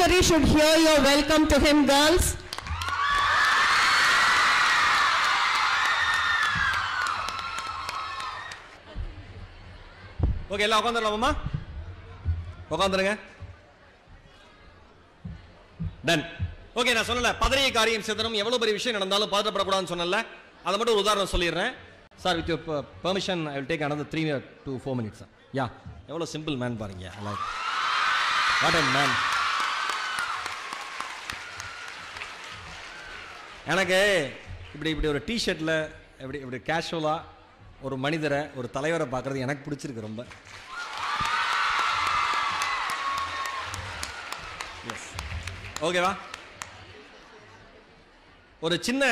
Maheshwari should hear your welcome to him, girls. Okay, எல்லாம் உட்காந்துடலாமா? உட்காந்துருங்க. Ton. Okay, நான் சொன்னல பதறிய காரியம் சிதறும், எவ்வளவு பெரிய விஷயம் நடந்தாலும் பதற்றப்படக்கூடாதுன்னு சொன்னல, அதை மட்டும் ஒரு உதாரணம் சொல்லிடுறேன். Sir, with your permission I will take another 3 to 4 minutes. யா, எவ்வளோ சிம்பிள் மேன் பாருங்க. What a man. எனக்கு இப்படி ஒரு டிஷர்ட்டில் இப்படி கேஷுவலாக ஒரு மனிதரை, ஒரு தலைவரை பார்க்குறது எனக்கு பிடிச்சிருக்கு ரொம்ப. ஓகேவா? ஒரு சின்ன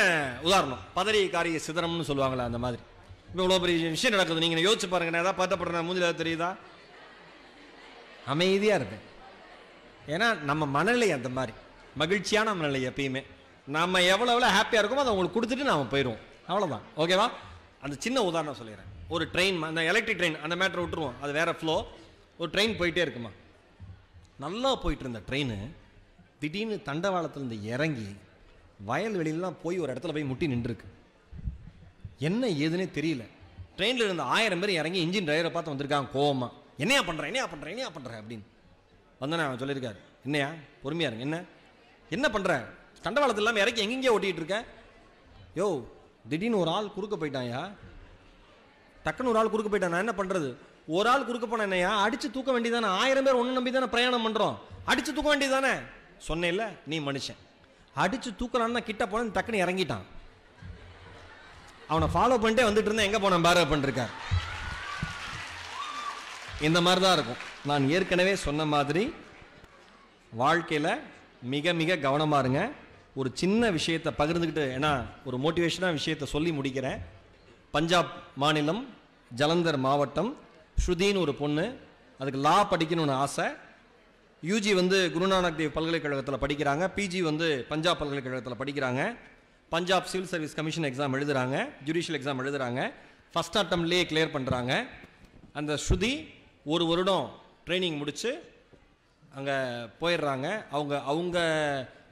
உதாரணம், பதறிய காரிய சிதறம்னு சொல்லுவாங்களே அந்த மாதிரி. இப்போ இவ்வளோ பெரிய விஷயம் நடக்குது, நீங்கள் யோசிச்சு பாருங்க. நான் ஏதாவது பதட்டப்படுறேன், மூஞ்சில தெரியுதா? அமைதியாக இருப்பேன். ஏன்னா நம்ம மனநிலை அந்த மாதிரி மகிழ்ச்சியான மனநிலை. எப்பயுமே நம்ம எவ்வளோ ஹாப்பியாக இருக்குமோ அதை உங்களுக்கு கொடுத்துட்டு நாம் போயிடுவோம். அவ்வளோதான். ஓகேவா? அந்த சின்ன உதாரணம் சொல்லிடுறேன். ஒரு ட்ரெயின், அந்த எலக்ட்ரிக் ட்ரெயின், அந்த மேட்டரை விட்டுருவோம், அது வேற ஃப்ளோ. ஒரு ட்ரெயின் போயிட்டே இருக்குமா, நல்லா போயிட்டு இருந்த ட்ரெயின் திடீர்னு தண்டவாளத்திலிருந்து இறங்கி வயல்வெளியெல்லாம் போய் ஒரு இடத்துல போய் முட்டி நின்றுருக்கு. என்ன ஏதுன்னே தெரியல. ட்ரெயினில் இருந்த 1000 பேர் இறங்கி இன்ஜின் டிரைவரை பார்த்து வந்திருக்காங்க கோவமா. என்னையா பண்ணுறேன் அப்படின்னு வந்தேன். அவன் சொல்லியிருக்காரு, என்னையா பொறுமையா இருங்க, என்ன பண்ணுற, தண்டவாளத்தில் இல்லாமல் இறக்கி எங்கெங்கேயோ ஓட்டிகிட்டு இருக்க. யோ, திடீர்னு ஒரு ஆள் குறுக்க போயிட்டாயா, டக்குன்னு ஒரு ஆள் குறுக்க போயிட்டான், நான் என்ன பண்ணுறது? ஒரு ஆள் குறுக்க போன என்னையா, அடித்து தூக்க வேண்டியதானே? 1000 பேர் ஒன்று நம்பி தானே பிரயாணம் பண்ணுறோம், அடித்து தூக்க வேண்டியதானே? சொன்னேன்ல, நீ மனுஷன். அடித்து தூக்கலான்னு கிட்ட போன டக்குன்னு இறங்கிட்டான். அவனை ஃபாலோ பண்ணிட்டே வந்துட்டு இருந்தேன், எங்கே போனான் பாரு பண்ணிருக்கார். இந்த மாதிரி தான் இருக்கும். நான் ஏற்கனவே சொன்ன மாதிரி வாழ்க்கையில் மிக மிக கவனமாக இருங்க. ஒரு சின்ன விஷயத்தை பகிர்ந்துக்கிட்டு, ஏன்னா ஒரு மோட்டிவேஷனாக விஷயத்தை சொல்லி முடிக்கிறேன். பஞ்சாப் மாநிலம் ஜலந்தர் மாவட்டம் ஸ்ருதின்னு ஒரு பொண்ணு, அதுக்கு லா படிக்கணும்னு ஆசை. யூஜி வந்து குருநானக் தேவ் பல்கலைக்கழகத்தில் படிக்கிறாங்க, பிஜி வந்து பஞ்சாப் பல்கலைக்கழகத்தில் படிக்கிறாங்க. Punjab civil service commission exam எழுதுகிறாங்க, ஜுடிஷியல் எக்ஸாம் எழுதுகிறாங்க. ஃபஸ்ட் அட்டம்ப்ட்லேயே கிளியர் பண்ணுறாங்க. அந்த ஸ்ருதி ஒரு வருடம் ட்ரைனிங் முடித்து அங்கே போயிடுறாங்க. அவங்க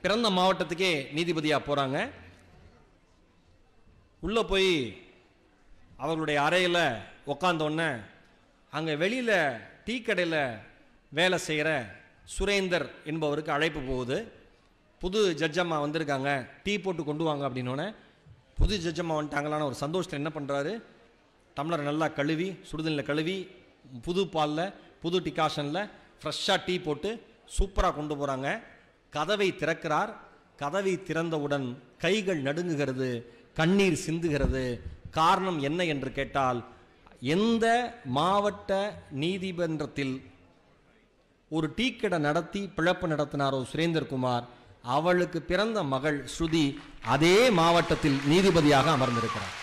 பிறந்த மாவட்டத்துக்கே நீதிபதியாக போகிறாங்க. உள்ளே போய் அவர்களுடைய அறையில் உக்காந்தோடனே அங்கே வெளியில் டீ கடையில் வேலை செய்கிற சுரேந்தர் என்பவருக்கு அழைப்பு போகுது. புது ஜட்ஜம்மா வந்திருக்காங்க, டீ போட்டு கொண்டு வாங்க அப்படின்னோடனே, புது ஜட்ஜம்மா வந்துட்டாங்களான்னு ஒரு சந்தோஷத்தில் என்ன பண்ணுறாரு, டம்ளரை நல்லா கழுவி, சுடுதண்ணில் கழுவி, புது பாலில் புது டிகாஷனில் ஃப்ரெஷ்ஷாக டீ போட்டு சூப்பராக கொண்டு போகிறாங்க. கதவை திறக்கிறார். கதவை திறந்தவுடன் கைகள் நடுங்குகிறது, கண்ணீர் சிந்துகிறது. காரணம் என்ன என்று கேட்டால், எந்த மாவட்ட நீதிமன்றத்தில் ஒரு டீ கடை நடத்தி பிழப்பு நடத்தினாரோ சுரேந்தர் குமார், அவளுக்கு பிறந்த மகள் ஸ்ருதி அதே மாவட்டத்தில் நீதிபதியாக அமர்ந்திருக்கிறார்.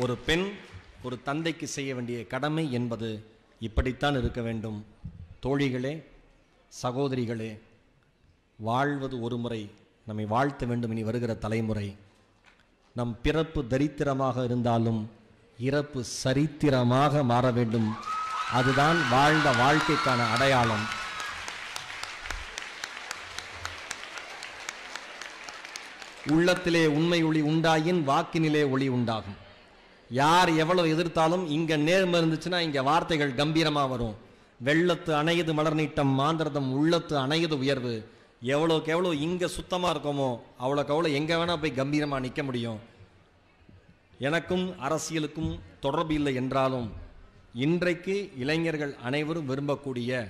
ஒரு பெண் ஒரு தந்தைக்கு செய்ய வேண்டிய கடமை என்பது இப்படித்தான் இருக்க வேண்டும். தோழிகளே, சகோதரிகளே, வாழ்வது ஒரு முறை, நம்மை வாழ்த்த வேண்டும் இனி வருகிற தலைமுறை. நம் பிறப்பு தரித்திரமாக இருந்தாலும் இறப்பு சரித்திரமாக மாற வேண்டும். அதுதான் வாழ்ந்த வாழ்க்கைக்கான அடையாளம். உள்ளத்திலே உண்மை ஒளி உண்டாயின் வாக்கினிலே ஒளி உண்டாகும். யார் எவ்வளவு எதிர்த்தாலும் இங்க நேர்மை இருந்துச்சுன்னா இங்க வார்த்தைகள் கம்பீரமா வரும். வெள்ளத்து அணையது மலர் நீட்டம் மாந்திரதம் உள்ளத்து அணையது உயர்வு. எவ்வளோக்கு எவ்வளோ இங்கே சுத்தமாக இருக்கோமோ அவ்வளோக்கு அவ்வளோ எங்கே வேணால் போய் கம்பீரமாக நிற்க முடியும். எனக்கும் அரசியலுக்கும் தொடர்பு இல்லை என்றாலும் இன்றைக்கு இளைஞர்கள் அனைவரும் விரும்பக்கூடிய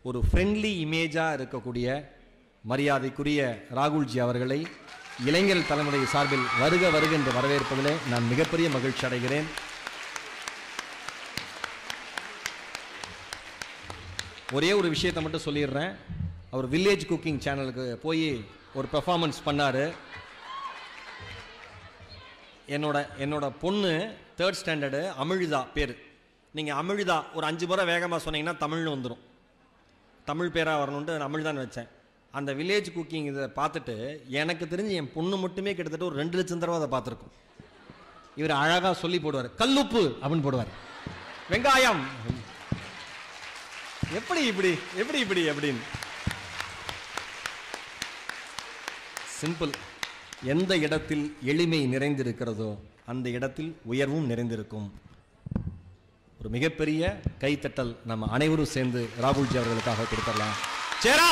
ஒரு ஃப்ரெண்ட்லி இமேஜாக இருக்கக்கூடிய மரியாதைக்குரிய ராகுல்ஜி அவர்களை இளைஞர் தலைமுறை சார்பில் வருக வருக என்று வரவேற்பதிலே நான் மிகப்பெரிய மகிழ்ச்சி அடைகிறேன். ஒரே ஒரு விஷயத்தை மட்டும் சொல்லிடுறேன். அவர் வில்லேஜ் குக்கிங் சேனலுக்கு போய் ஒரு பெர்ஃபார்மன்ஸ் பண்ணார். என்னோட பொண்ணு 3rd ஸ்டாண்டர்டு அமிழ்தா பேர். நீங்கள் அமிழ்தா ஒரு 5 முறை வேகமாக சொன்னீங்கன்னா தமிழ்னு வந்துடும். தமிழ் பேராக வரணுன்ட்டு நான் அமிழ்தான்னு வச்சேன். அந்த வில்லேஜ் குக்கிங் இதை பார்த்துட்டு எனக்கு தெரிஞ்சு என் பொண்ணு மட்டுமே கிட்டத்தட்ட ஒரு 2 லட்சம் தடவை அதை பார்த்துருக்கோம். இவர் அழகா சொல்லி போடுவார், கல்லுப்பு அப்படின்னு போடுவார், வெங்காயம் எப்படி இப்படி எப்படி இப்படி அப்படின்னு. சிம்பிள். எந்த இடத்தில் எளிமை நிறைந்திருக்கிறதோ அந்த இடத்தில் உயர்வும் நிறைந்திருக்கும். ஒரு மிகப்பெரிய கைத்தட்டல் நம்ம அனைவரும் சேர்ந்து ராகுல்ஜி அவர்களுக்காக கொடுத்துடலாம். சேரா,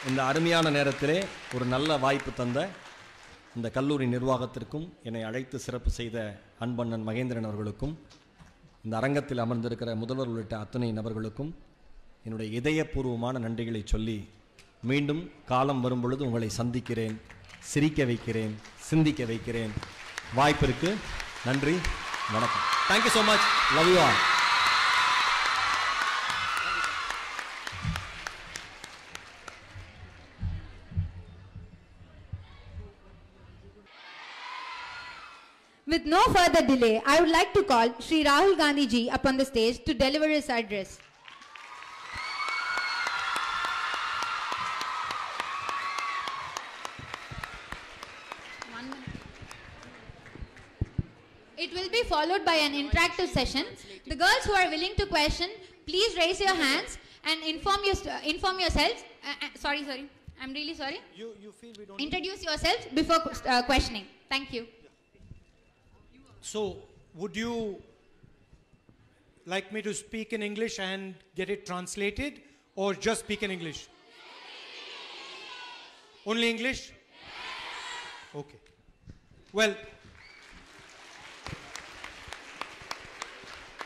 இந்த அருமையான நேரத்திலே ஒரு நல்ல வாய்ப்பு தந்த இந்த கல்லூரி நிர்வாகத்திற்கும் என்னை அழைத்து சிறப்பு செய்த அன்பண்ணன் மகேந்திரன் அவர்களுக்கும் இந்த அரங்கத்தில் அமர்ந்திருக்கிற முதல்வர் உள்ளிட்ட அத்தனை நபர்களுக்கும் என்னுடைய இதயபூர்வமான நன்றிகளை சொல்லி மீண்டும் காலம் வரும் பொழுது உங்களை சந்திக்கிறேன், சிரிக்க வைக்கிறேன், சிந்திக்க வைக்கிறேன். வாய்ப்பிற்கு நன்றி, வணக்கம். Thank you so much. Love you all. With no further delay, I would like to call Shri Rahul Gandhi ji upon the stage to deliver his address. It will be followed by an interactive session. The girls who are willing to question, please raise your hands and inform yourselves. Sorry. I'm really sorry. You feel we don't Introduce yourselves before questioning. Thank you. So, would you like me to speak in English and get it translated, or just speak in English? Only English? Okay. Well,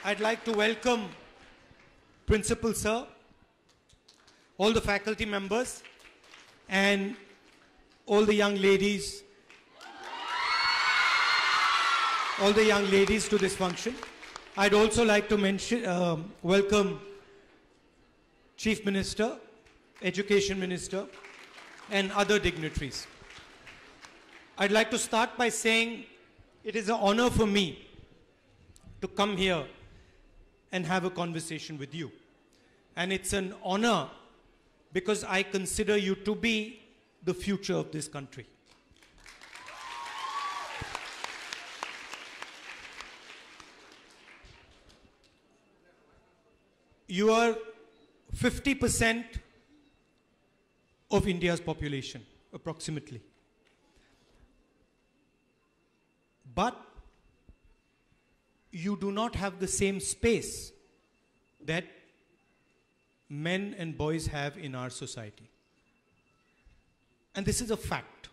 I'd like to welcome Principal Sir, all the faculty members, and all the young ladies to this function. I'd also like to welcome Chief Minister, Education Minister, and other dignitaries. I'd like to start by saying it is an honor for me to come here and have a conversation with you. And it's an honor because I consider you to be the future of this country. You are 50% of India's population, approximately. But you do not have the same space that men and boys have in our society. And this is a fact.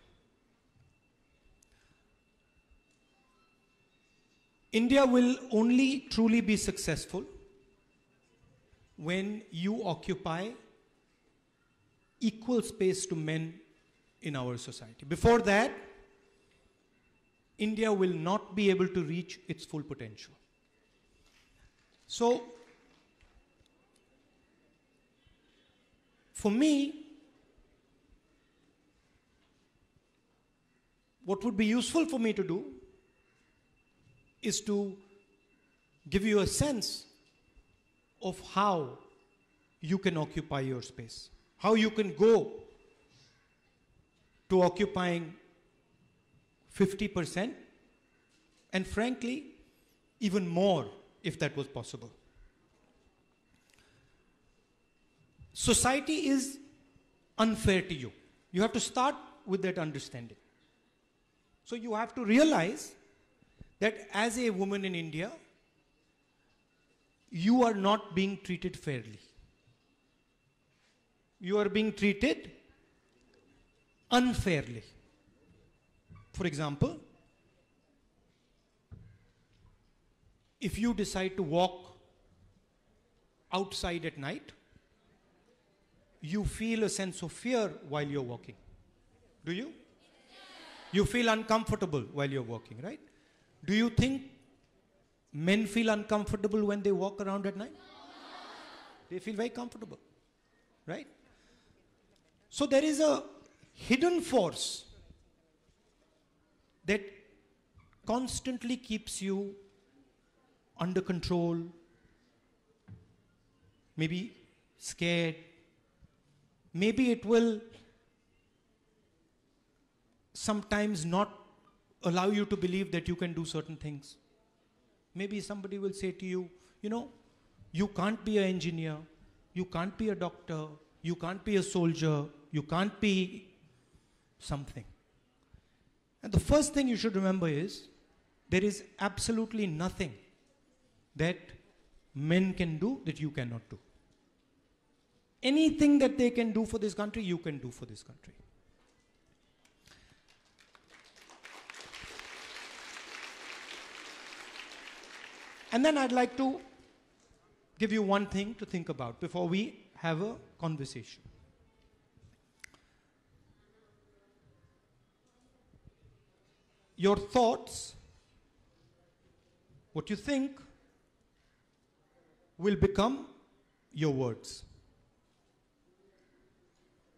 India will only truly be successful when you occupy equal space to men in our society. Before that, India will not be able to reach its full potential. So, for me, what would be useful for me to do is to give you a sense of how you can occupy your space, how you can go to occupying 50%, and frankly, even more if that was possible. Society is unfair to you. You have to start with that understanding. So you have to realize that as a woman in India, you are not being treated fairly. You are being treated unfairly. For example, if you decide to walk outside at night, you feel a sense of fear while you're walking. Do you? You feel uncomfortable while you're walking, right? Do you think men feel uncomfortable when they walk around at night? They feel very comfortable, right? So there is a hidden force that constantly keeps you under control, maybe scared. Maybe it will sometimes not allow you to believe that you can do certain things. Maybe somebody will say to you, you know, you can't be an engineer, you can't be a doctor, you can't be a soldier, you can't be something. And the first thing you should remember is, there is absolutely nothing that men can do that you cannot do. Anything that they can do for this country, you can do for this country. And then I'd like to give you one thing to think about before we have a conversation. Your thoughts, what you think, will become your words.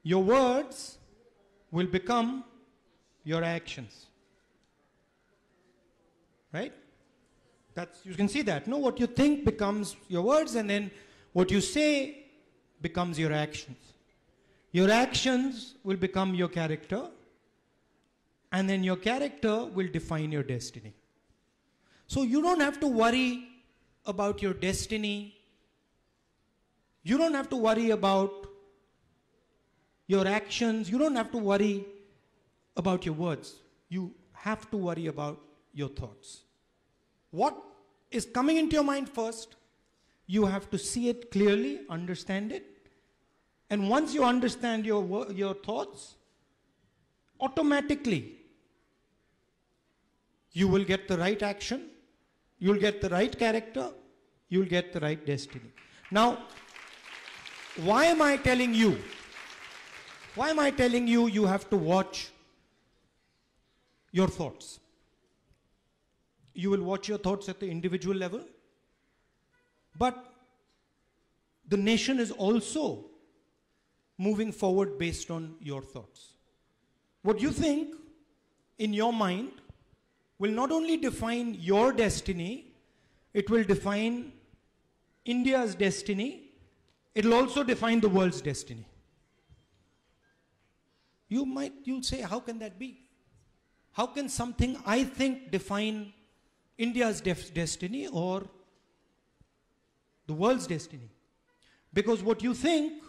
Your words will become your actions. Right? You can see that. No, what you think becomes your words, and then what you say becomes your actions. Your actions will become your character, and then your character will define your destiny. So you don't have to worry about your destiny. You don't have to worry about your actions. You don't have to worry about your words. You have to worry about your thoughts. What is coming into your mind first, you have to see it clearly, understand it. And once you understand your thoughts, automatically you will get the right action, you'll get the right character, you'll get the right destiny. Now, why am I telling you? Why am I telling you you have to watch your thoughts? You will watch your thoughts at the individual level, but the nation is also moving forward based on your thoughts. What you think in your mind will not only define your destiny, it will define India's destiny, it will also define the world's destiny. You'll say, how can that be? How can something I think define India's destiny or the world's destiny? Because what you think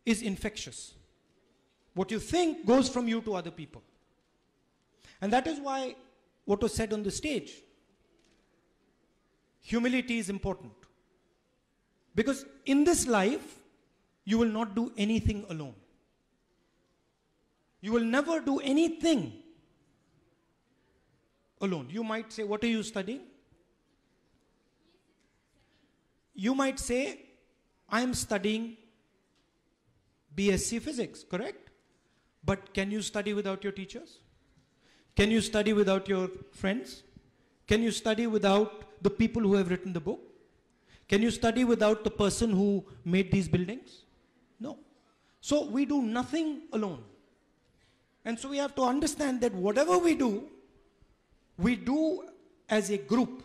is infectious. What you think goes from you to other people. And that is why what was said on the stage, humility is important. Because in this life, you will not do anything alone. You will never do anything alone. You might say, what are you studying? You might say, I am studying BSc Physics, correct? But can you study without your teachers? Can you study without your friends? Can you study without the people who have written the book? Can you study without the person who made these buildings? No. So we do nothing alone. And so we have to understand that whatever we do as a group.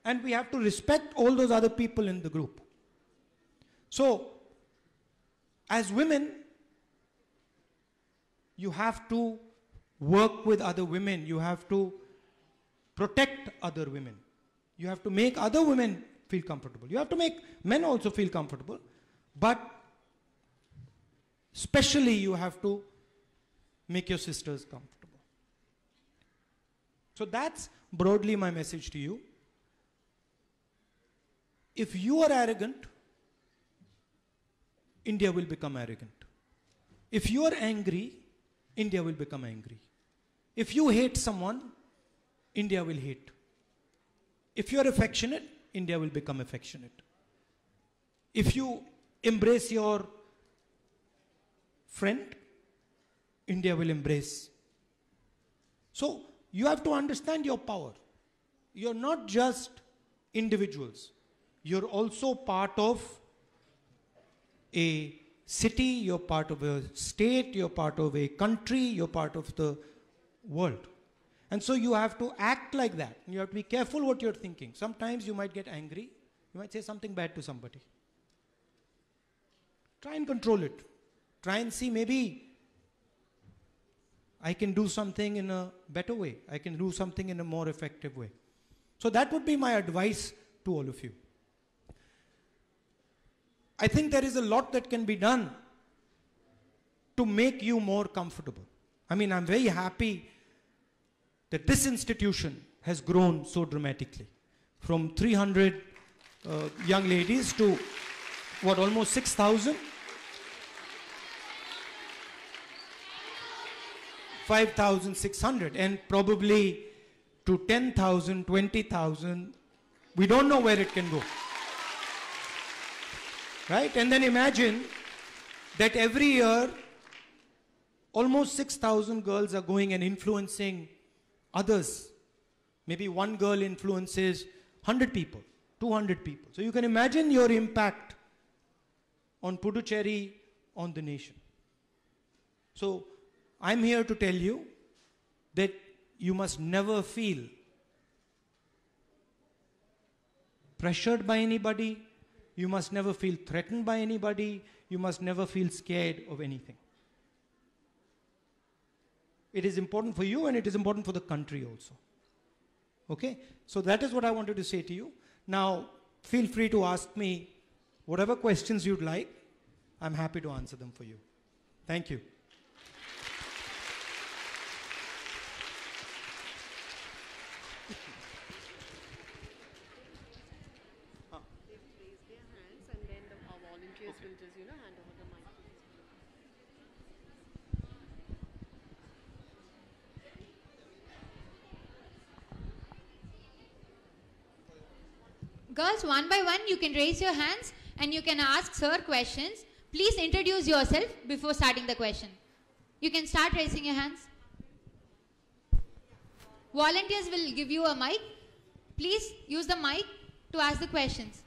And we have to respect all those other people in the group. So, as women, you have to work with other women. You have to protect other women. You have to make other women feel comfortable. You have to make men also feel comfortable. But especially you have to make your sisters comfortable. So that's broadly my message to you. If you are arrogant, India will become arrogant. If you are angry, India will become angry. If you hate someone, India will hate. If you are affectionate, India will become affectionate. If you embrace your friend, India will embrace. So, you have to understand your power. You're not just individuals. You're also part of a city, you're part of a state, you're part of a country, you're part of the world. And so you have to act like that. You have to be careful what you're thinking. Sometimes you might get angry. You might say something bad to somebody. Try and control it. Try and see, maybe I can do something in a better way. I can do something in a more effective way. So that would be my advice to all of you. I think there is a lot that can be done to make you more comfortable. I mean, I'm very happy that this institution has grown so dramatically. From 300 young ladies to, what, almost 6,000? 5,600, and probably to 10,000, 20,000. We don't know where it can go. Right? And then imagine that every year, almost 6,000 girls are going and influencing others. Maybe one girl influences 100 people, 200 people. So you can imagine your impact on Puducherry, on the nation. So I'm here to tell you that you must never feel pressured by anybody. You must never feel threatened by anybody. You must never feel scared of anything. It is important for you and it is important for the country also. Okay? So that is what I wanted to say to you. Now, feel free to ask me whatever questions you'd like. I'm happy to answer them for you. Thank you. Girls, one by one, you can raise your hands and you can ask sir questions. Please introduce yourself before starting the question. You can start raising your hands. Volunteers will give you a mic. Please use the mic to ask the questions.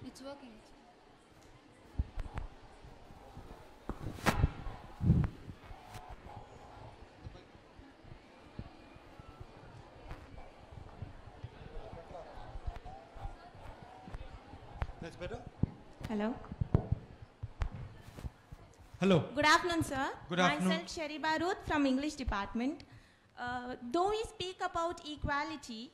It's working. That's better? Hello. Hello. Good afternoon, sir. Good afternoon. Myself, Sherry Baruth from English department. Though we speak about equality,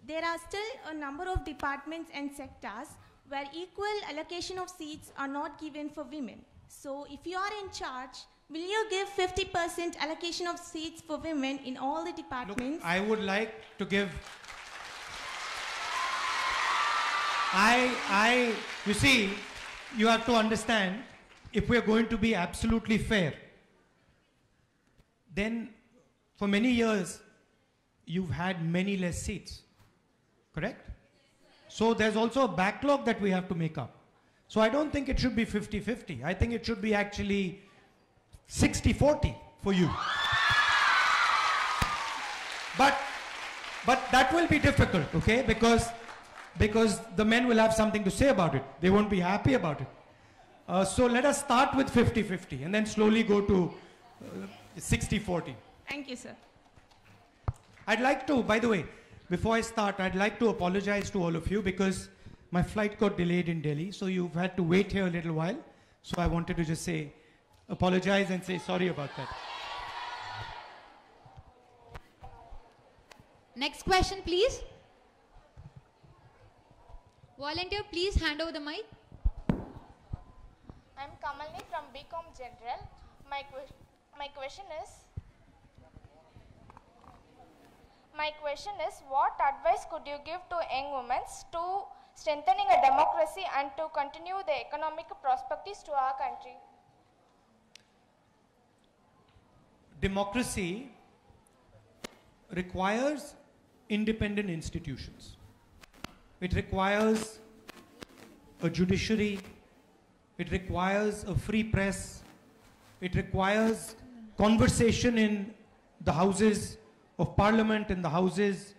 there are still a number of departments and sectors where equal allocation of seats are not given for women. So if you are in charge, will you give 50% allocation of seats for women in all the departments? Look, I would like to give... you see, you have to understand, if we are going to be absolutely fair, then for many years, you've had many less seats, correct? So there's also a backlog that we have to make up. So I don't think it should be 50-50. I think it should be actually 60-40 for you. But that will be difficult, okay? Because the men will have something to say about it. They won't be happy about it. So let us start with 50-50 and then slowly go to 60-40. Thank you, sir. I'd like to, by the way, before I start, I'd like to apologize to all of you because my flight got delayed in Delhi, so you've had to wait here a little while. So I wanted to just say, apologize and say sorry about that. Next question, please. Volunteer, please hand over the mic. I'm Kamalni from BCom General. My question is, what advice could you give to young women to strengthening a democracy and to continue the economic prospects to our country? Democracy requires independent institutions. It requires a judiciary. It requires a free press. It requires conversation in the houses of parliament, in the houses,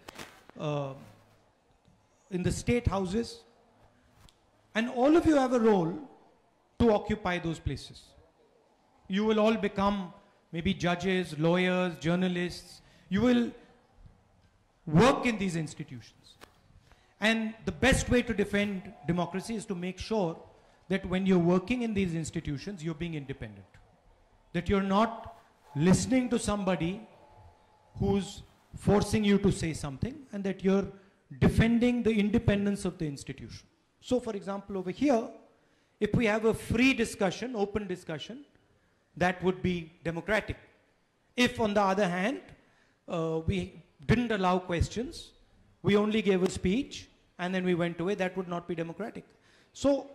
in the state houses. And all of you have a role to occupy those places. You will all become maybe judges, lawyers, journalists. You will work in these institutions. And the best way to defend democracy is to make sure that when you're working in these institutions, you're being independent. That you're not listening to somebody who's forcing you to say something, and that you're defending the independence of the institution. So for example, over here, if we have a free discussion, open discussion, that would be democratic. If on the other hand, we didn't allow questions, we only gave a speech, and then we went away, that would not be democratic. So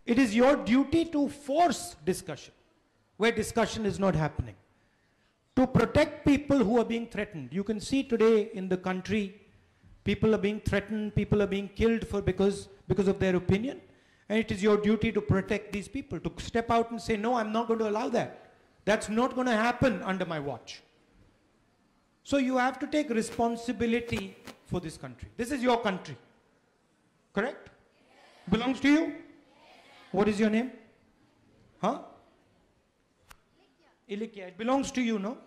it is your duty to force discussion where discussion is not happening, to protect people who are being threatened. You can see today in the country, people are being threatened, people are being killed because of their opinion, and it is your duty to protect these people, to step out and say, no, I'm not going to allow that. That's not going to happen under my watch. So you have to take responsibility for this country. This is your country. Correct? Belongs to you? What is your name? Huh? Ilikya. It belongs to you, no?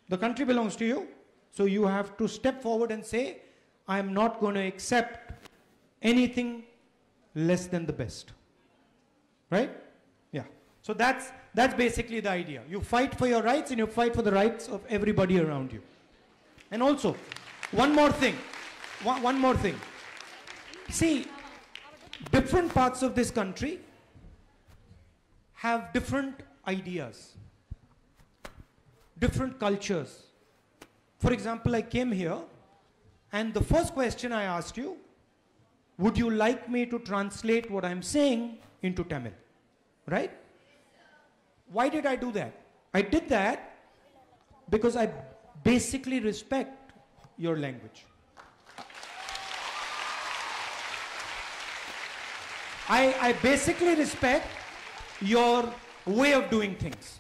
The country belongs to you. So you have to step forward and say, I am not going to accept anything less than the best. Right? Yeah. So that's basically the idea. You fight for your rights and you fight for the rights of everybody around you. And also, one more thing. One more thing. See, different parts of this country have different ideas, different cultures. For example, I came here and the first question I asked you, would you like me to translate what I'm saying into Tamil? Right? Why did I do that? I did that because I basically respect your language. I basically respect your way of doing things.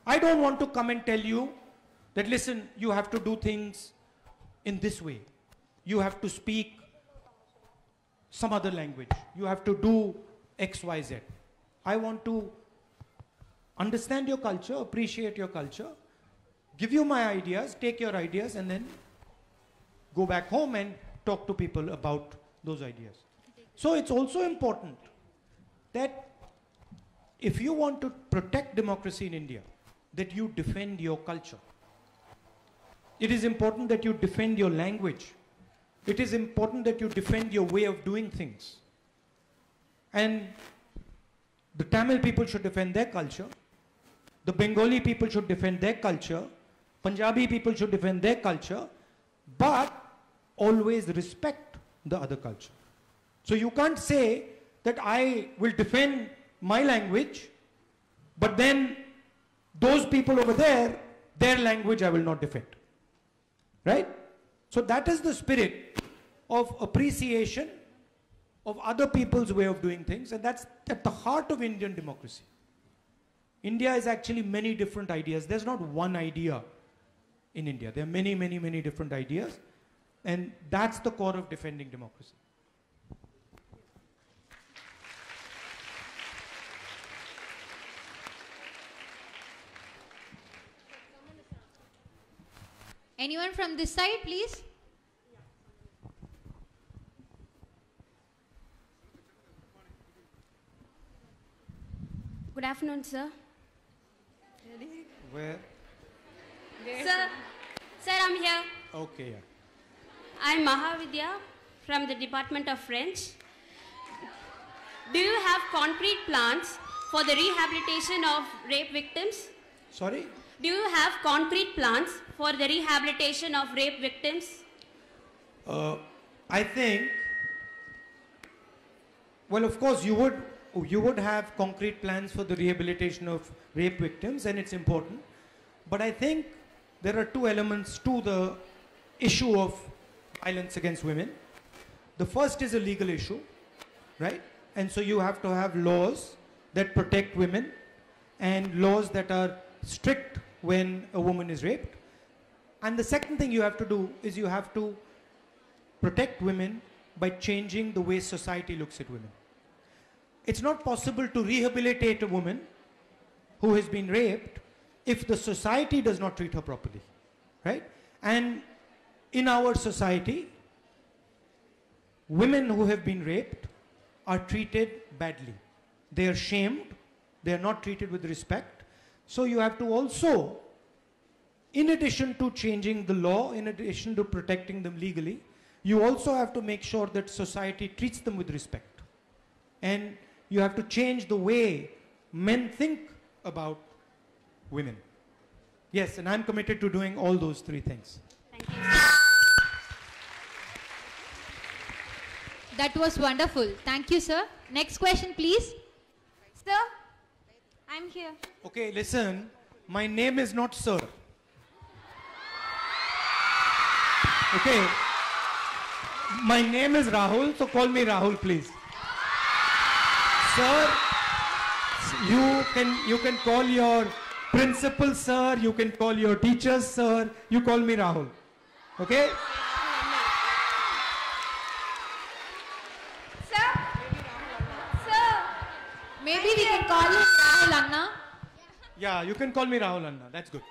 I don't want to come and tell you that, listen, you have to do things in this way. You have to speak some other language. You have to do X, Y, Z. I want to understand your culture, appreciate your culture, give you my ideas, take your ideas, and then go back home and talk to people about those ideas. So it's also important that if you want to protect democracy in India, that you defend your culture. It is important that you defend your language. It is important that you defend your way of doing things. And the Tamil people should defend their culture. The Bengali people should defend their culture. Punjabi people should defend their culture, but always respect the other culture. So you can't say that I will defend my language, but then those people over there, their language I will not defend. Right? So that is the spirit of appreciation of other people's way of doing things, and that's at the heart of Indian democracy. India is actually many different ideas. There's not one idea in India. There are many, many, many different ideas, and that's the core of defending democracy. Anyone from this side, please? Good afternoon, sir. Where? Sir, I'm here. Okay, yeah. I'm Mahavidya from the Department of French. Do you have concrete plans for the rehabilitation of rape victims? Sorry? Do you have concrete plans for the rehabilitation of rape victims? I think, well, of course, you would have concrete plans for the rehabilitation of rape victims, and it's important. But I think there are two elements to the issue of violence against women. The first is a legal issue, right? And so you have to have laws that protect women and laws that are strict when a woman is raped. And the second thing you have to do is you have to protect women by changing the way society looks at women. It's not possible to rehabilitate a woman who has been raped if the society does not treat her properly, right? And in our society, women who have been raped are treated badly. They are shamed. They are not treated with respect. So you have to also, in addition to changing the law, in addition to protecting them legally, you also have to make sure that society treats them with respect. And you have to change the way men think about women. Yes, and I'm committed to doing all those three things. Thank you. That was wonderful. Thank you, sir. Next question, please. Sir, I'm here. Okay, listen, my name is not Sir. Okay, my name is Rahul, so call me Rahul, please. Sir, you can call your principal sir, you can call your teachers sir, you call me Rahul. Okay? Sir, sir, Maybe we can call him Rahul Anna. Yeah, you can call me Rahul Anna, that's good.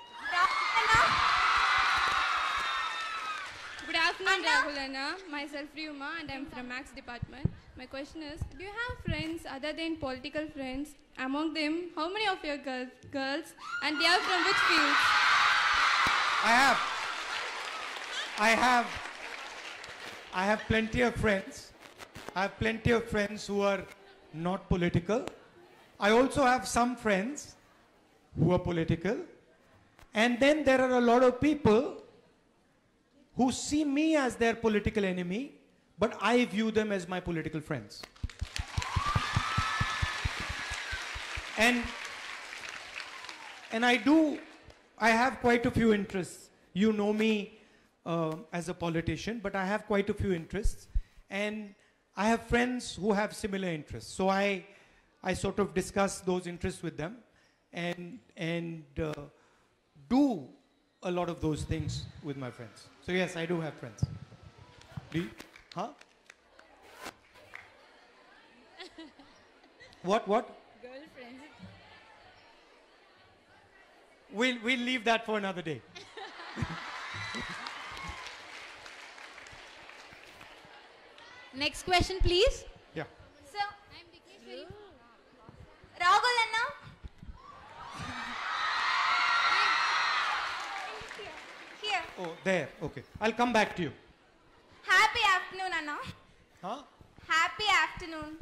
Good afternoon, Rahul Anna. Myself Ryuma and I'm from Max department. My question is, do you have friends other than political friends? Among them, how many of your girls and they are from which fields? I have plenty of friends. I have plenty of friends who are not political. I also have some friends who are political. And then there are a lot of people who see me as their political enemy, but I view them as my political friends. And I have quite a few interests. You know me as a politician, but I have quite a few interests. And I have friends who have similar interests. So I sort of discuss those interests with them and do a lot of those things with my friends. So yes, I do have friends. Do you? Huh? What? Girlfriends. We'll leave that for another day. Next question, please. Yeah. sir, I'm Digneshwari. Rahul Anna. Here. Oh, there. Okay. I'll come back to you. Happy afternoon, Anna. Huh? Happy afternoon.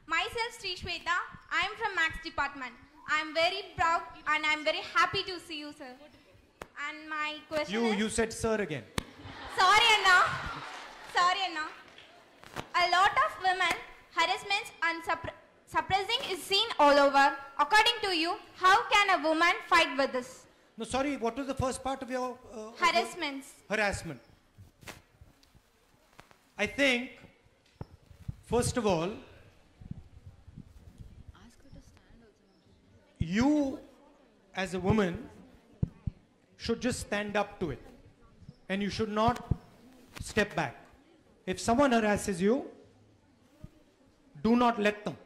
Myself, Sri Shweta. I am from Max department. I am very proud and I am very happy to see you, sir. And my question is... You said sir again. Sorry, Anna. Sorry, Anna. A lot of women harassment and suppressing is seen all over. According to you, how can a woman fight with this? No, sorry. What was the first part of your... Harassments. Harassment. I think, first of all, you as a woman should just stand up to it. And you should not step back. If someone harasses you, do not let them.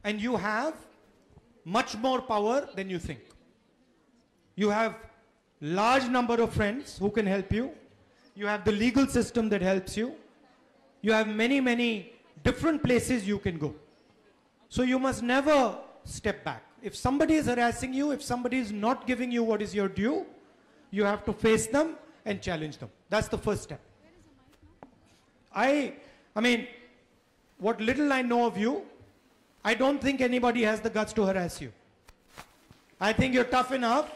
And you have much more power than you think. You have large number of friends who can help you. You have the legal system that helps you. You have many, many different places you can go. So you must never step back. If somebody is harassing you, if somebody is not giving you what is your due, you have to face them and challenge them. That's the first step. I mean, what little I know of you, I don't think anybody has the guts to harass you. I think you're tough enough.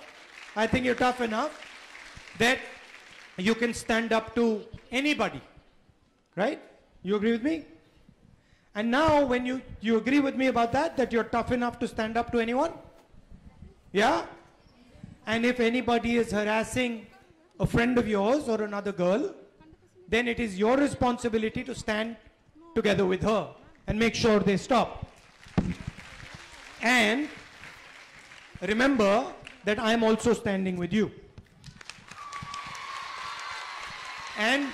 I think you're tough enough that you can stand up to anybody. Right? You agree with me? And now when you agree with me about that you're tough enough to stand up to anyone? Yeah? And if anybody is harassing a friend of yours or another girl, then it is your responsibility to stand together with her and make sure they stop. And remember that I am also standing with you. And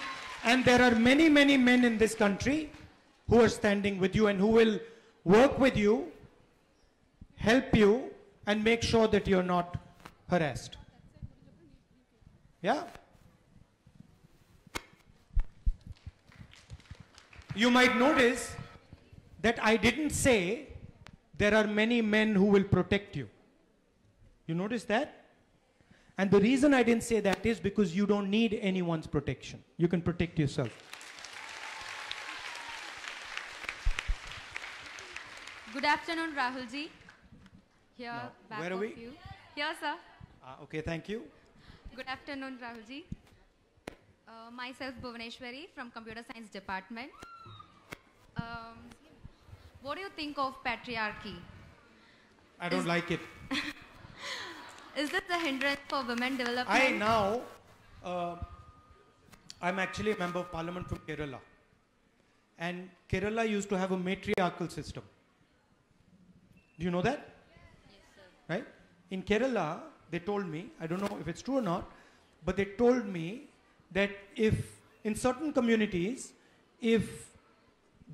there are many, many men in this country who are standing with you and who will work with you, help you, and make sure that you're not harassed. Yeah? You might notice that I didn't say there are many men who will protect you. You notice that? And the reason I didn't say that is because you don't need anyone's protection. You can protect yourself. Good afternoon, Rahul ji. Here, Now, back where are of we? you. Here, sir. Okay, thank you. Good afternoon, Rahul ji. Myself, Bhuvaneshwari from Computer Science Department. What do you think of patriarchy? I don't like it. Is this a hindrance for women development? I'm actually a member of parliament from Kerala. And Kerala used to have a matriarchal system. Do you know that? Yes, sir. Right? In Kerala, they told me, I don't know if it's true or not, but they told me that if, in certain communities, if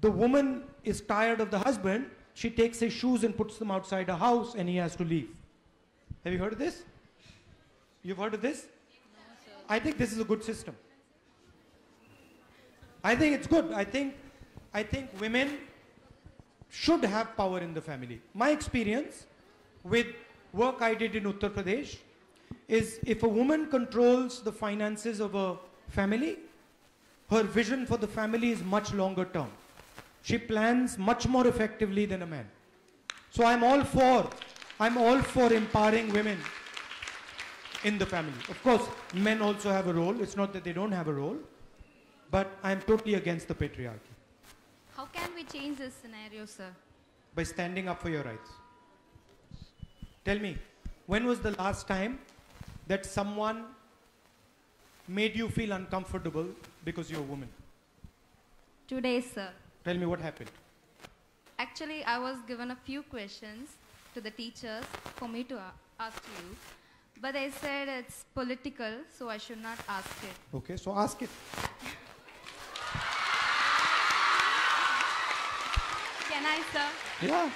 the woman is tired of the husband, she takes his shoes and puts them outside her house and he has to leave. Have you heard of this? You've heard of this? No, sir. I think this is a good system. I think it's good. I think women should have power in the family. My experience with work I did in Uttar Pradesh is if a woman controls the finances of a family, her vision for the family is much longer term. She plans much more effectively than a man. So I'm all for empowering women in the family. Of course, men also have a role. It's not that they don't have a role, but I'm totally against the patriarchy. How can we change this scenario, sir? By standing up for your rights. Tell me, when was the last time that someone made you feel uncomfortable because you're a woman? Today, sir. Tell me what happened. Actually, I was given a few questions to the teachers for me to ask you. But they said it's political, so I should not ask it. Okay, so ask it. Can I, sir? Yeah.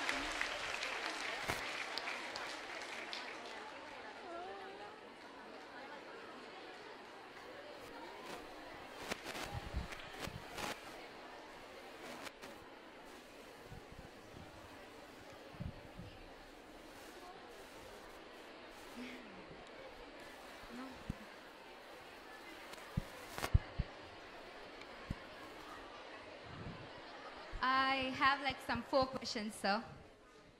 I have like some 4 questions, sir.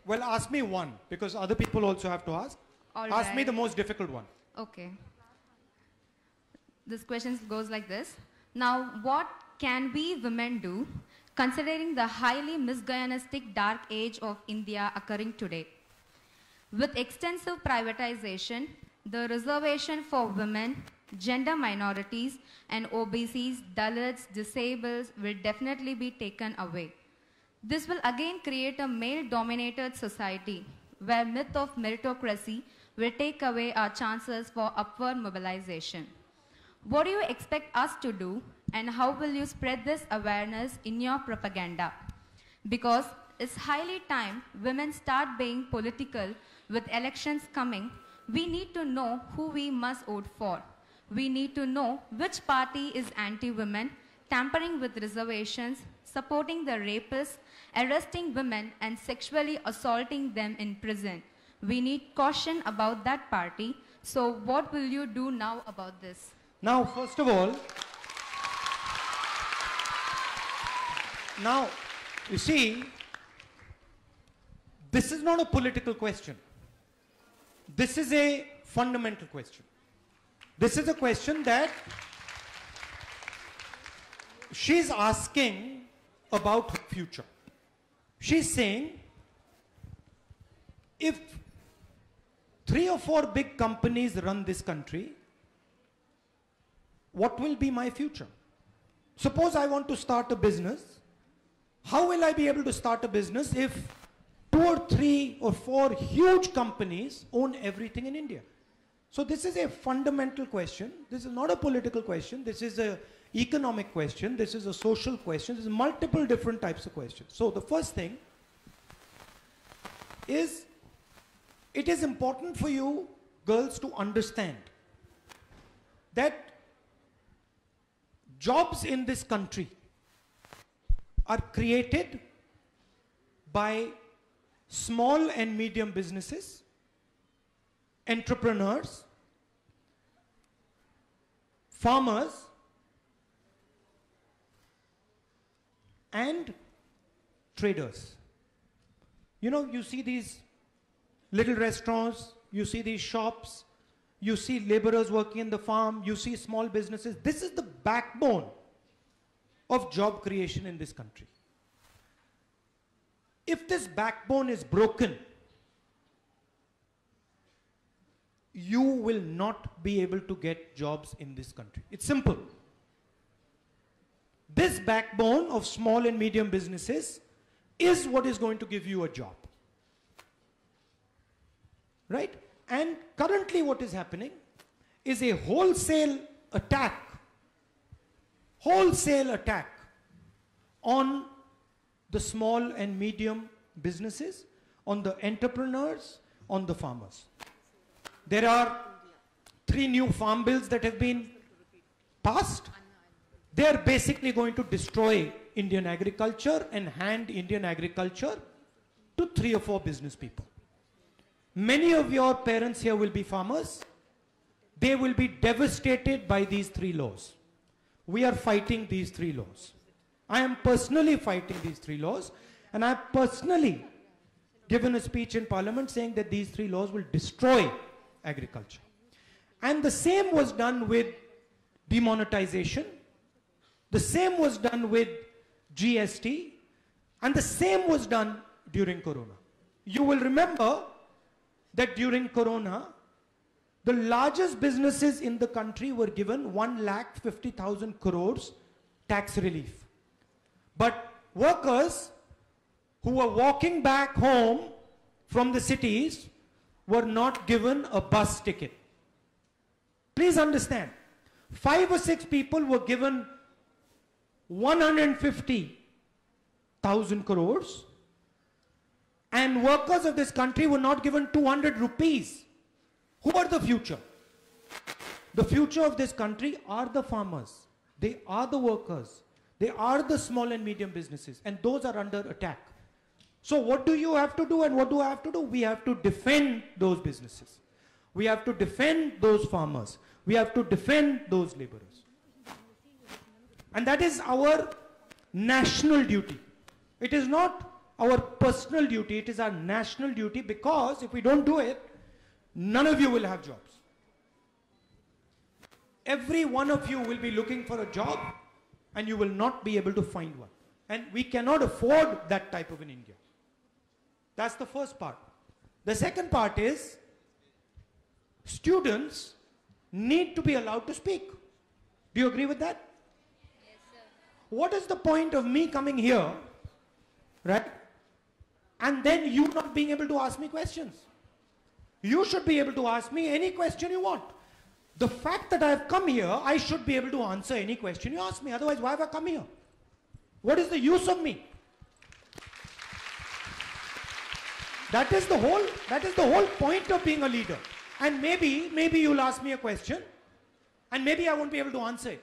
Well, ask me one, because other people also have to ask. All Ask me right. the most difficult one. Okay. This question goes like this. Now, what can we women do considering the highly misogynistic dark age of India occurring today? With extensive privatization, the reservation for women, gender minorities, and OBCs, Dalits, disabled will definitely be taken away. This will again create a male-dominated society where myth of meritocracy will take away our chances for upward mobilization. What do you expect us to do, and how will you spread this awareness in your propaganda? Because it's highly time women start being political with elections coming. We need to know who we must vote for. We need to know which party is anti-women, tampering with reservations, supporting the rapists, arresting women and sexually assaulting them in prison. We need caution about that party. So what will you do now about this? Now, first of all, you see, this is not a political question. This is a fundamental question. This is a question that she's asking about her future. She's saying, if 3 or 4 big companies run this country, what will be my future? Suppose I want to start a business. How will I be able to start a business if 2 or 3 or 4 huge companies own everything in India? So this is a fundamental question. This is not a political question. This is an economic question. This is a social question. There's multiple different types of questions. So the first thing is, it is important for you girls to understand that jobs in this country are created by small and medium businesses, entrepreneurs, farmers, and traders. You know, you see these little restaurants, you see these shops, you see laborers working in the farm, you see small businesses. This is the backbone of job creation in this country. If this backbone is broken, you will not be able to get jobs in this country. It's simple. This backbone of small and medium businesses is what is going to give you a job. Right? And currently what is happening is a wholesale attack on the small and medium businesses, on the entrepreneurs, on the farmers. There are 3 new farm bills that have been passed. They are basically going to destroy Indian agriculture and hand Indian agriculture to 3 or 4 business people. Many of your parents here will be farmers. They will be devastated by these 3 laws. We are fighting these 3 laws. I am personally fighting these 3 laws, and I have personally given a speech in Parliament saying that these 3 laws will destroy agriculture. And the same was done with demonetization. The same was done with GST, and the same was done during Corona. You will remember that during Corona, the largest businesses in the country were given 1,50,000 crores tax relief. But workers who were walking back home from the cities were not given a bus ticket. Please understand, 5 or 6 people were given 150,000 crores, and workers of this country were not given 200 rupees. Who are the future? The future of this country are the farmers. They are the workers. They are the small and medium businesses, and those are under attack. So what do you have to do, and what do I have to do? We have to defend those businesses. We have to defend those farmers. We have to defend those laborers. And that is our national duty. It is not our personal duty, it is our national duty, because if we don't do it, none of you will have jobs. Every one of you will be looking for a job, and you will not be able to find one. And we cannot afford that type of an India. That's the first part. The second part is, students need to be allowed to speak. Do you agree with that? Yes, sir. What is the point of me coming here, right, and then you not being able to ask me questions? You should be able to ask me any question you want. The fact that I have come here, I should be able to answer any question you ask me. Otherwise, why have I come here? What is the use of me? That is the whole point of being a leader. And maybe you'll ask me a question, and maybe I won't be able to answer it.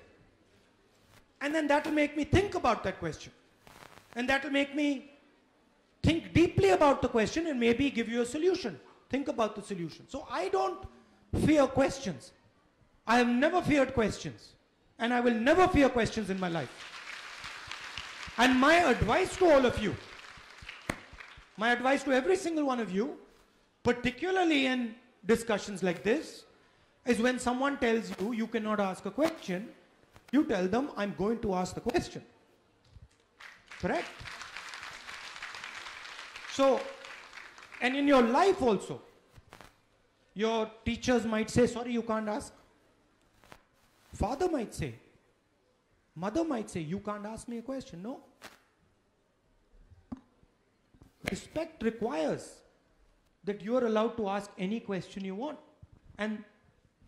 And then that will make me think about that question. And that will make me think deeply about the question and maybe give you a solution. Think about the solution. So I don't fear questions. I have never feared questions. And I will never fear questions in my life. And my advice to all of you, my advice to every single one of you, particularly in discussions like this, is when someone tells you you cannot ask a question, you tell them, I'm going to ask the question. Correct? So, and in your life also, your teachers might say, sorry, you can't ask. Father might say, mother might say, you can't ask me a question. No. Respect requires that you are allowed to ask any question you want. And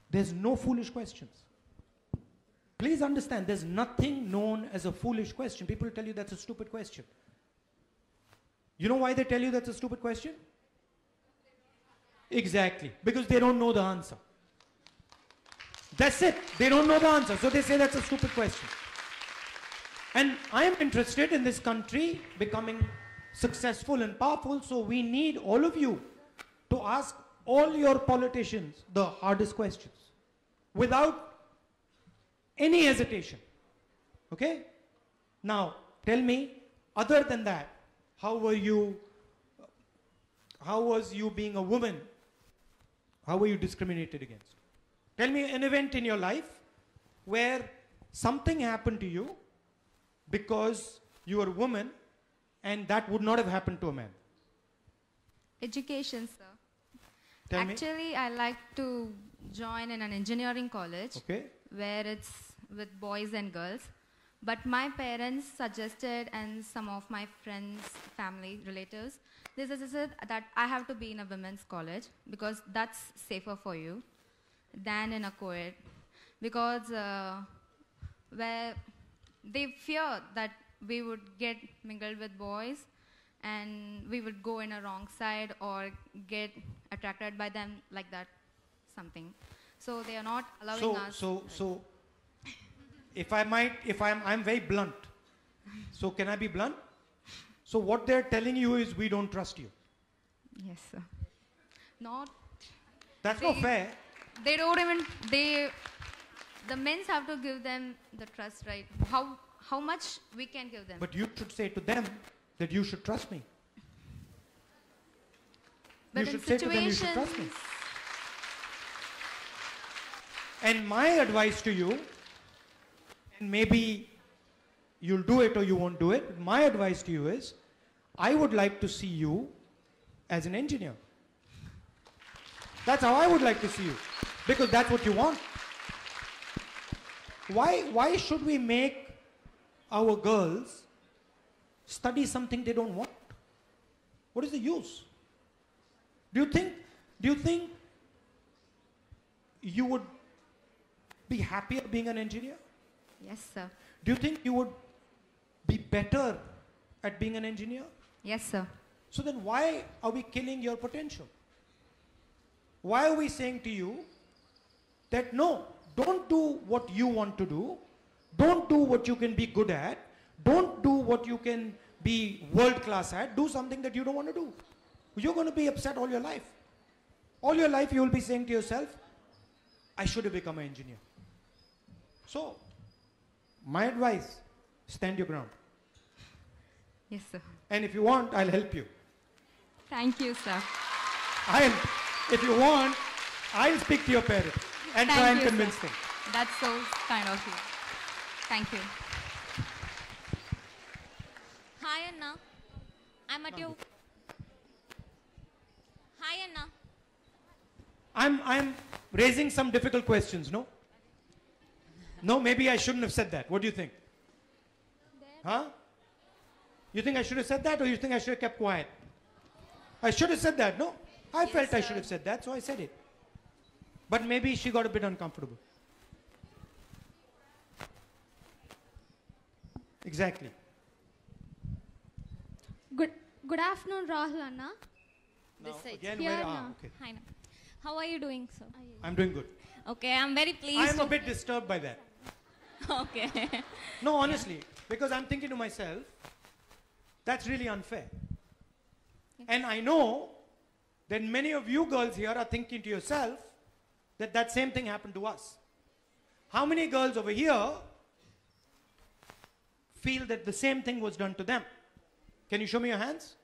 there's no foolish questions. Please understand, there's nothing known as a foolish question. People tell you that's a stupid question. You know why they tell you that's a stupid question? Exactly. Because they don't know the answer. That's it. They don't know the answer. So they say that's a stupid question. And I am interested in this country becoming successful and powerful, so we need all of you to ask all your politicians the hardest questions without any hesitation. Okay? Now, tell me, other than that, how was you being a woman? How were you discriminated against? Tell me an event in your life where something happened to you because you are a woman and that would not have happened to a man. Education, sir. Tell me. Actually, I like to join in an engineering college Okay. where it's with boys and girls. But my parents suggested, and some of my friends, family, relatives, they suggested that I have to be in a women's college because that's safer for you than in a co-ed. Because where they fear that we would get mingled with boys and we would go in a wrong side or get attracted by them like that, something. So they are not allowing us. So, if I'm very blunt. So can I be blunt? So what they're telling you is we don't trust you. Yes, sir. Not. That's not fair. They don't even. The men's have to give them the trust, right? How much we can give them. But you should say to them that you should trust me. But You in should say to them you should trust me. situations- And my advice to you, and maybe you'll do it or you won't do it, but my advice to you is, I would like to see you as an engineer. That's how I would like to see you, because that's what you want. Why should we make our girls study something they don't want? What is the use? Do you think you would be happier being an engineer? Yes, sir. Do you think you would be better at being an engineer? Yes, sir. So then why are we killing your potential? Why are we saying to you that no, don't do what you want to do, don't do what you can be good at, don't do what you can be world class at, do something that you don't want to do. You're going to be upset all your life. All your life you will be saying to yourself, I should have become an engineer. So, my advice, stand your ground. Yes, sir. And if you want, I'll help you. Thank you, sir. If you want, I'll speak to your parents and try and you, convince sir. them. That's so kind of you. Thank you. Hi, Anna. I'm at your... Hi, Anna. I'm raising some difficult questions, no? No, maybe I shouldn't have said that. What do you think? Huh? You think I should have said that, or you think I should have kept quiet? I should have said that, no? I felt I should have said that, so I said it. But maybe she got a bit uncomfortable. Exactly. Good afternoon, Rahul Anna. Now, This side. again, Here, where- Anna. okay. Hi, Anna. How are you doing, sir? I'm doing good. Okay, I'm very pleased. I'm a bit disturbed by that. Okay. No, honestly, because I'm thinking to myself, that's really unfair. And I know that many of you girls here are thinking to yourself that that same thing happened to us. How many girls over here feel that the same thing was done to them? Can you show me your hands?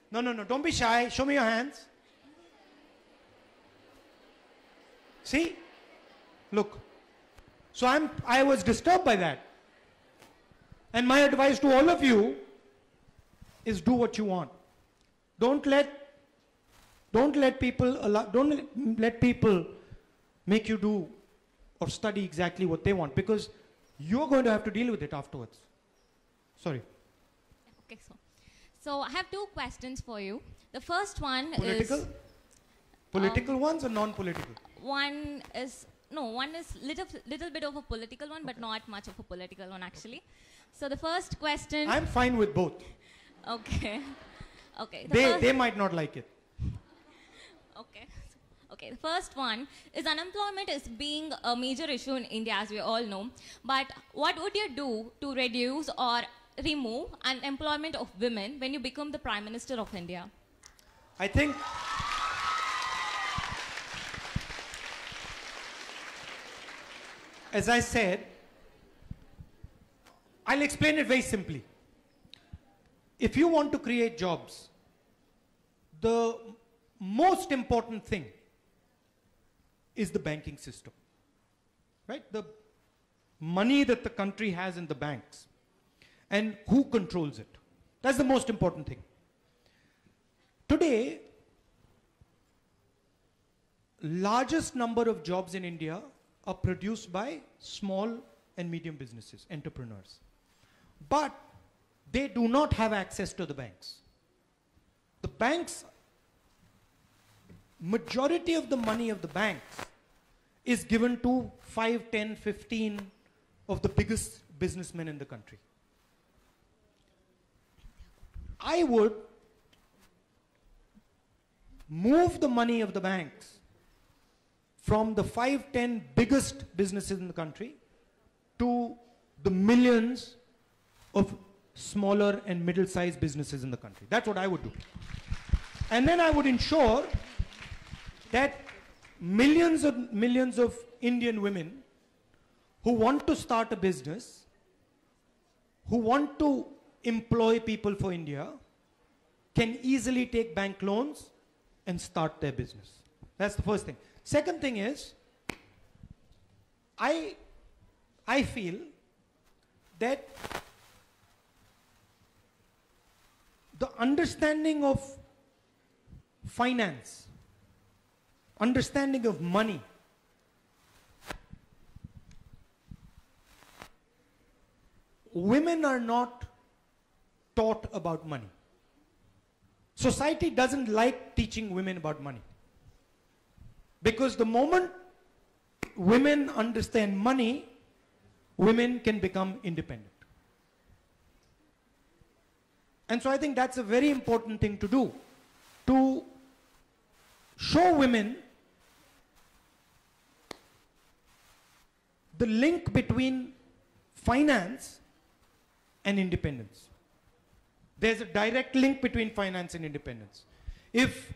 No, don't be shy. Show me your hands. See? Look. So I was disturbed by that. And my advice to all of you is do what you want. Don't let people make you do or study exactly what they want, because you're going to have to deal with it afterwards. Sorry. Okay, so I have two questions for you. The first one Political? is... Political ones or non-political? One is little bit of a political one, but not much of a political one, actually. So the first question... I'm fine with both. Okay. Okay. They might not like it. Okay. Okay, the first one is unemployment is being a major issue in India, as we all know. But what would you do to reduce or remove unemployment of women when you become the Prime Minister of India? I think as I said, I'll explain it very simply. If you want to create jobs, the most important thing is the banking system, right? The money that the country has in the banks and who controls it. That's the most important thing. Today, largest number of jobs in India are produced by small and medium businesses, entrepreneurs. But they do not have access to the banks. The banks, majority of the money of the banks is given to 5, 10, 15 of the biggest businessmen in the country. I would move the money of the banks from the 5, 10 biggest businesses in the country to the millions of smaller and middle-sized businesses in the country. That's what I would do. And then I would ensure that millions of Indian women who want to start a business, who want to employ people for India, can easily take bank loans and start their business. That's the first thing. Second thing is, I feel that the understanding of finance, understanding of money, women are not taught about money. Society doesn't like teaching women about money. Because the moment women understand money, women can become independent. And so I think that's a very important thing to do, to show women the link between finance and independence. There's a direct link between finance and independence. If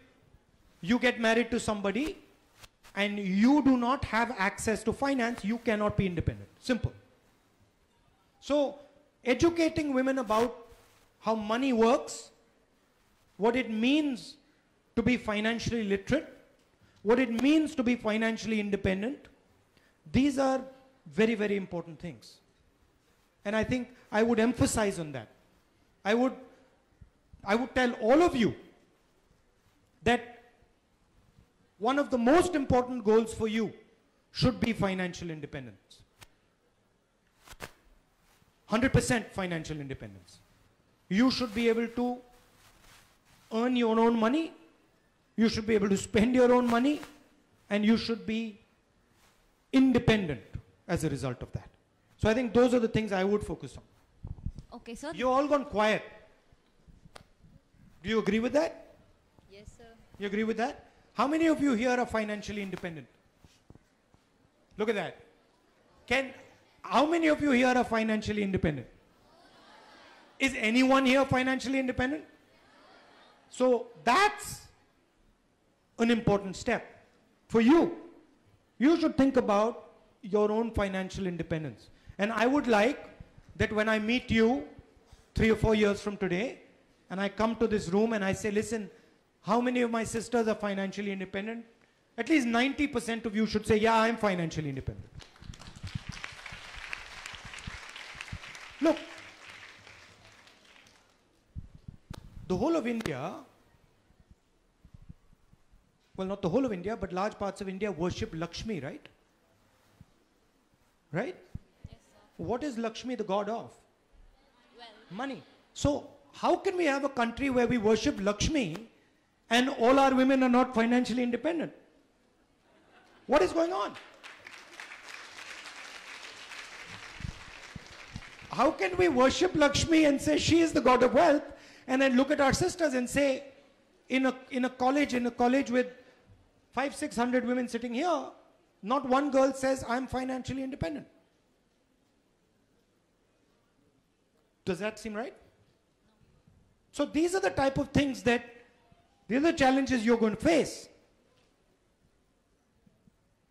you get married to somebody and you do not have access to finance, you cannot be independent. Simple. So, educating women about how money works, what it means to be financially literate, what it means to be financially independent, these are very, very important things. And I think I would emphasize on that. I would tell all of you that one of the most important goals for you should be financial independence. 100% financial independence. You should be able to earn your own money, you should be able to spend your own money, and you should be independent as a result of that. So I think those are the things I would focus on. Okay, sir. You've all gone quiet. Do you agree with that? Yes, sir. You agree with that? How many of you here are financially independent? Look at that. How many of you here are financially independent? Is anyone here financially independent? So that's an important step for you. You should think about your own financial independence. And I would like that when I meet you 3 or 4 years from today, and I come to this room and I say, listen, how many of my sisters are financially independent? At least 90% of you should say, yeah, I'm financially independent. Look, the whole of India, well, not the whole of India, but large parts of India worship Lakshmi, right? Right? Yes, sir. What is Lakshmi the god of? Well, Money. So, how can we have a country where we worship Lakshmi and all our women are not financially independent? What is going on? How can we worship Lakshmi and say she is the god of wealth, and then look at our sisters and say, in a college with 600 women sitting here, not one girl says, I'm financially independent. Does that seem right? So these are the type of things that, these are the challenges you're going to face.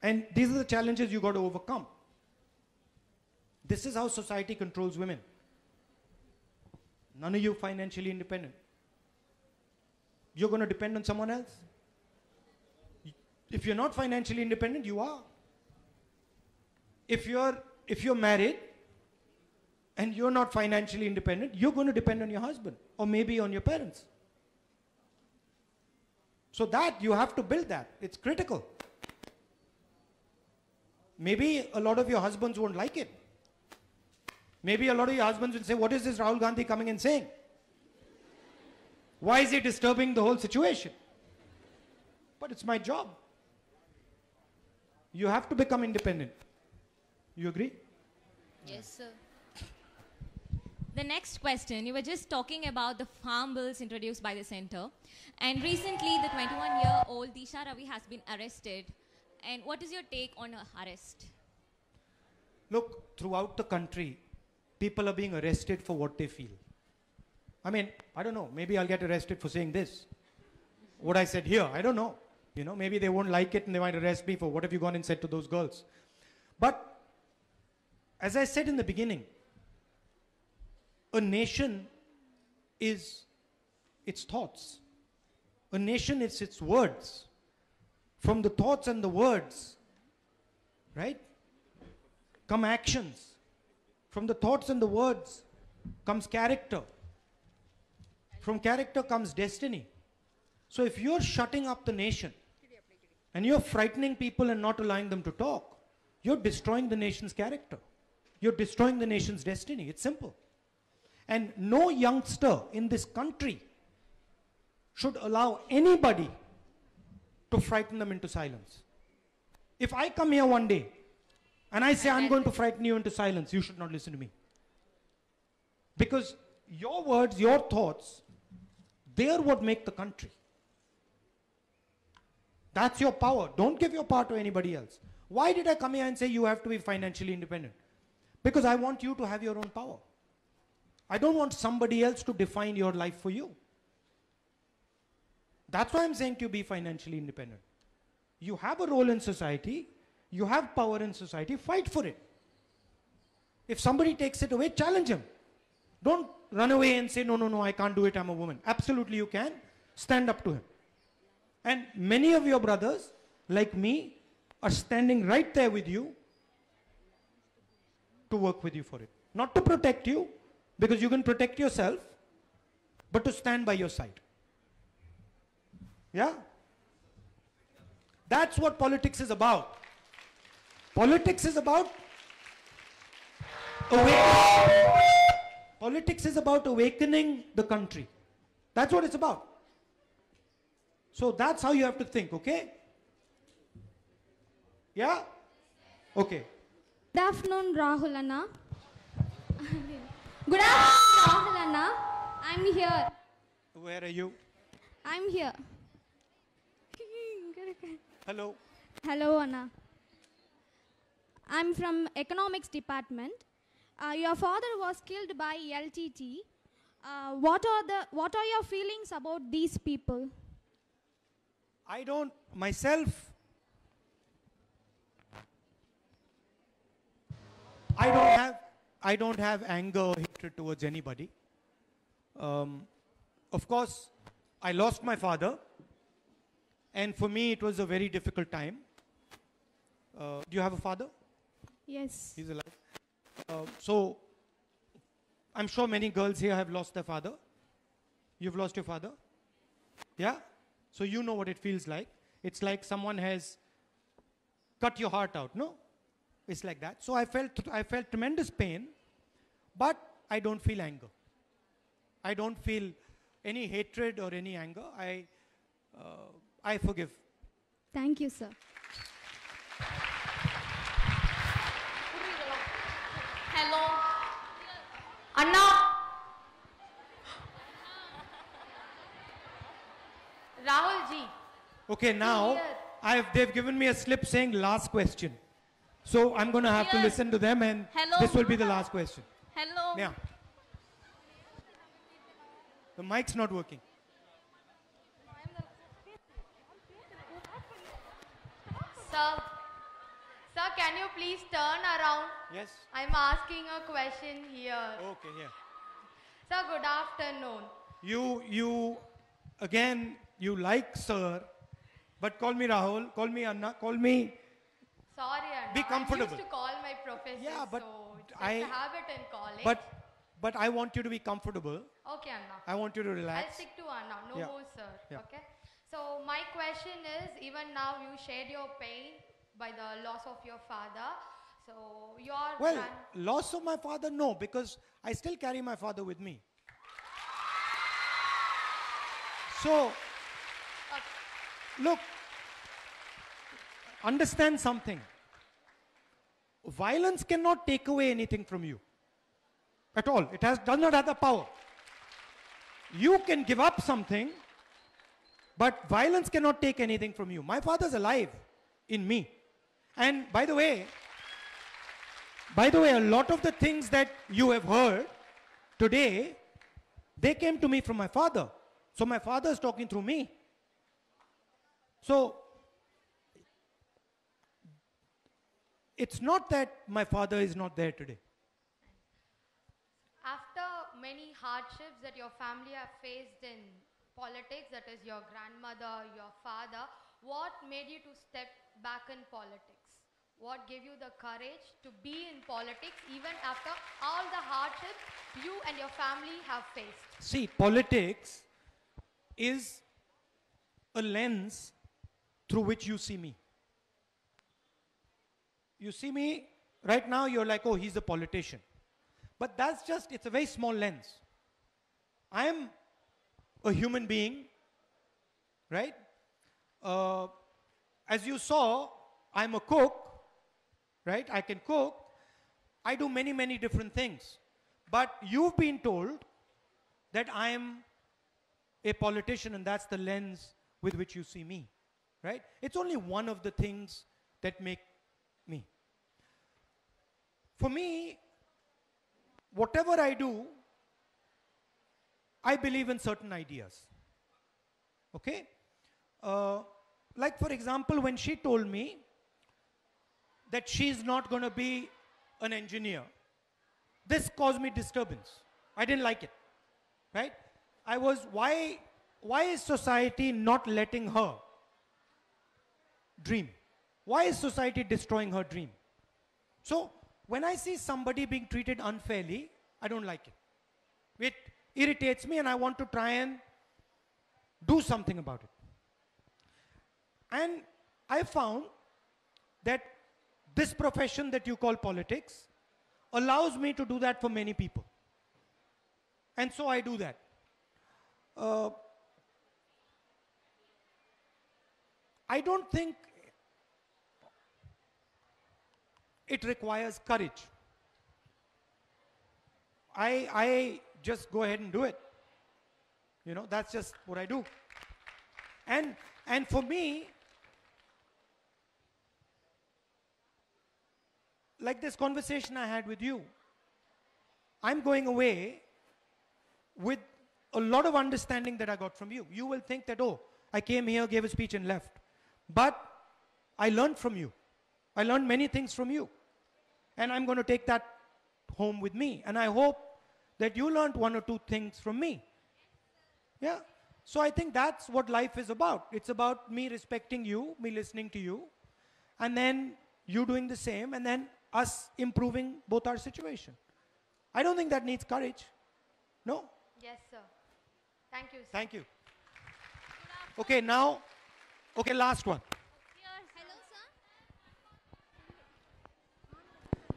And these are the challenges you got to overcome. This is how society controls women. None of you financially independent. You're going to depend on someone else. If you're not financially independent, you are. If you're married and you're not financially independent, you're going to depend on your husband or maybe on your parents. So that you have to build that. It's critical. Maybe a lot of your husbands won't like it. Maybe a lot of your husbands will say, what is this Rahul Gandhi coming and saying? Why is he disturbing the whole situation? But it's my job. You have to become independent. You agree? Yes, sir. The next question, you were just talking about the farm bills introduced by the center. And recently, the 21-year-old Disha Ravi has been arrested. And what is your take on her arrest? Look, throughout the country, people are being arrested for what they feel. I mean, I don't know, maybe I'll get arrested for saying this. What I said here, I don't know. You know, maybe they won't like it and they might arrest me for what have you gone and said to those girls. But, as I said in the beginning, a nation is its thoughts. A nation is its words. From the thoughts and the words, right, come actions. From the thoughts and the words comes character. From character comes destiny. So if you're shutting up the nation and you're frightening people and not allowing them to talk, you're destroying the nation's character. You're destroying the nation's destiny. It's simple. And no youngster in this country should allow anybody to frighten them into silence. If I come here one day and I say I'm going to frighten you into silence, you should not listen to me. Because your words, your thoughts, they're what make the country. That's your power. Don't give your power to anybody else. Why did I come here and say you have to be financially independent? Because I want you to have your own power. I don't want somebody else to define your life for you. That's why I'm saying to be financially independent. You have a role in society, you have power in society, fight for it. If somebody takes it away, challenge him. Don't run away and say, no, I can't do it, I'm a woman. Absolutely you can. Stand up to him. And many of your brothers, like me, are standing right there with you to work with you for it. Not to protect you, because you can protect yourself, but to stand by your side. Yeah? That's what politics is about. Politics is about awakening. Politics is about awakening the country. That's what it's about. So that's how you have to think, okay? Yeah? Okay. Good afternoon, Rahul Anna. Good afternoon, Rahul Anna. I'm here. Where are you? I'm here. Hello. Hello, Anna. I'm from economics department. Your father was killed by LTT. What are your feelings about these people? I don't myself. I don't have anger or hatred towards anybody. Of course, I lost my father, and for me it was a very difficult time. Do you have a father? Yes. He's alive. So, I'm sure many girls here have lost their father. You've lost your father? Yeah? So you know what it feels like. It's like someone has cut your heart out, no? It's like that. So I felt tremendous pain, but I don't feel anger. I don't feel any hatred or any anger. I forgive. Thank you, sir. Hello. Anna. Rahul ji. Okay, now they've given me a slip saying last question. So I'm going to have to Here. listen to them, and Hello. this will be the last question. Hello. Yeah. The mic's not working. Sir, can you please turn around? Yes. I'm asking a question here. Okay, yeah. Sir, good afternoon. You, again, you like sir, but call me Rahul, call me Anna, call me. Sorry, Anna. Be comfortable. I used to call my professor, Yeah, but so it's I- a habit in college. But I want you to be comfortable. Okay, Anna. I want you to relax. I'll stick to Anna. No Yeah. more, sir. Yeah. Okay. So my question is, even now you shared your pain by the loss of your father. So your Well, loss of my father, no, because I still carry my father with me. So, look, understand something. Violence cannot take away anything from you. At all. It does not have the power. You can give up something, but violence cannot take anything from you. My father's alive in me. And by the way, a lot of the things that you have heard today, they came to me from my father. So my father is talking through me. So it's not that my father is not there today. after many hardships that your family have faced in politics, that is your grandmother, your father, what made you to step back in politics? What gave you the courage to be in politics even after all the hardships you and your family have faced? See, politics is a lens through which you see me. You see me, right now you're like, oh, he's a politician. But that's just, it's a very small lens. I am a human being, right? As you saw, I'm a cook, right? I can cook. I do many, many different things. But you've been told that I am a politician, and that's the lens with which you see me, right? It's only one of the things that make me. For me, whatever I do, I believe in certain ideas. Okay? Like for example, when she told me that she's not going to be an engineer, this caused me disturbance. I didn't like it, right? I was, why is society not letting her dream? Why is society destroying her dream? So, when I see somebody being treated unfairly, I don't like it. It irritates me and I want to try and do something about it. And I found that this profession that you call politics allows me to do that for many people. And so I do that. I don't think it requires courage. I just go ahead and do it. You know, that's just what I do. And for me, like this conversation I had with you, I'm going away with a lot of understanding that I got from you. You will think that, oh, I came here, gave a speech and left. But I learned from you. I learned many things from you. And I'm going to take that home with me. And I hope that you learned one or two things from me. Yeah. So I think that's what life is about. It's about me respecting you, me listening to you, and then you doing the same, and then us improving both our situation. I don't think that needs courage. No? Yes, sir. Thank you, sir. Thank you. Okay, now, okay, last one. Hello, sir.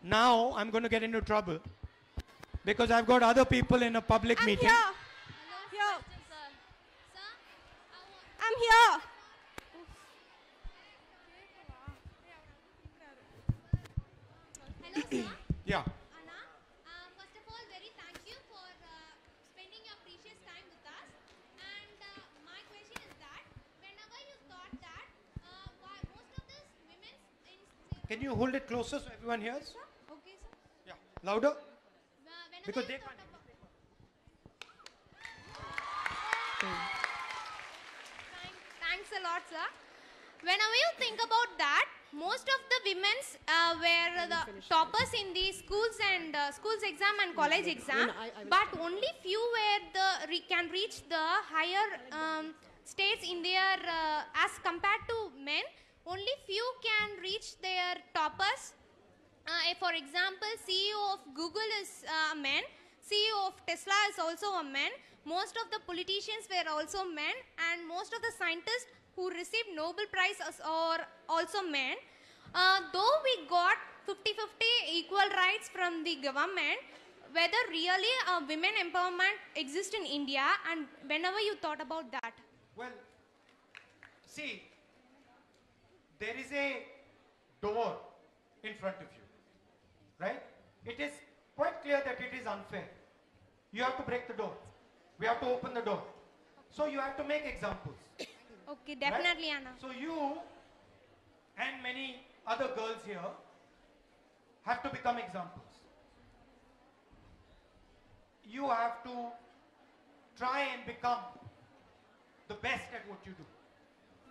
Now I'm going to get into trouble because I've got other people in a public meeting. Here. I'm here. Hello, sir. Yeah. Anna, first of all, very thank you for spending your precious time with us. And my question is that whenever you thought that Can you hold it closer so everyone hears? Okay, sir. Yeah. Louder? Whenever Because you they thought can't. Thanks a lot, sir. Whenever you think about that, most of the women's were the toppers in the schools and schools exam and college exam, but only few were can reach the higher states in their as compared to men. Only few can reach their toppers. For example, CEO of Google is a man. CEO of Tesla is also a man. Most of the politicians were also men, and most of the scientists who received Nobel Prize are also men. Though we got 50-50 equal rights from the government, whether really women empowerment exists in India, and whenever you thought about that? Well, see, there is a door in front of you, right? It is quite clear that it is unfair. You have to break the door. We have to open the door. So you have to make examples. Okay, definitely, right? Anna. So you and many other girls here have to become examples. You have to try and become the best at what you do.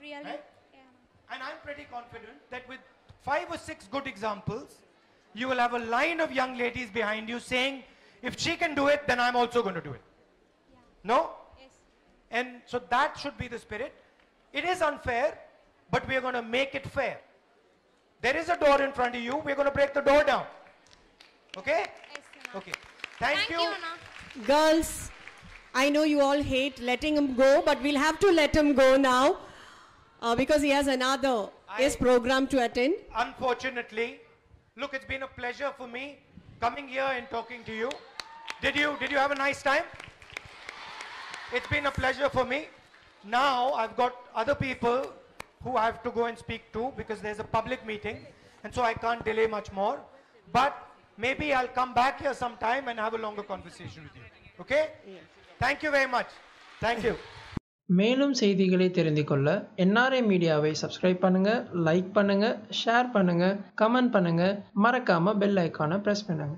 Really? Right? Yeah. And I'm pretty confident that with 5 or 6 good examples, you will have a line of young ladies behind you saying, if she can do it, then I'm also going to do it. Yeah. No? Yes. And so that should be the spirit. It is unfair, but we are going to make it fair. There is a door in front of you. We're going to break the door down. Okay? Yes, Anna. Okay. Thank you. Anna. Girls, I know you all hate letting him go, but we'll have to let him go now because he has another program to attend. Unfortunately, look, it's been a pleasure for me coming here and talking to you. Did you have a nice time? It's been a pleasure for me. Now I've got other people who I have to go and speak to because there's a public meeting, and so I can't delay much more. But maybe I'll come back here sometime and have a longer conversation with you. Okay? Yes. Thank you very much. Thank you. மேலும் செய்திகளை தெரிந்து கொள்ள NRI மீடியாவை subscribe பண்ணுங்க, like பண்ணுங்க, share பண்ணுங்க, comment பண்ணுங்க, மறக்காம பெல் ஐகானை பிரஸ் பண்ணுங்க.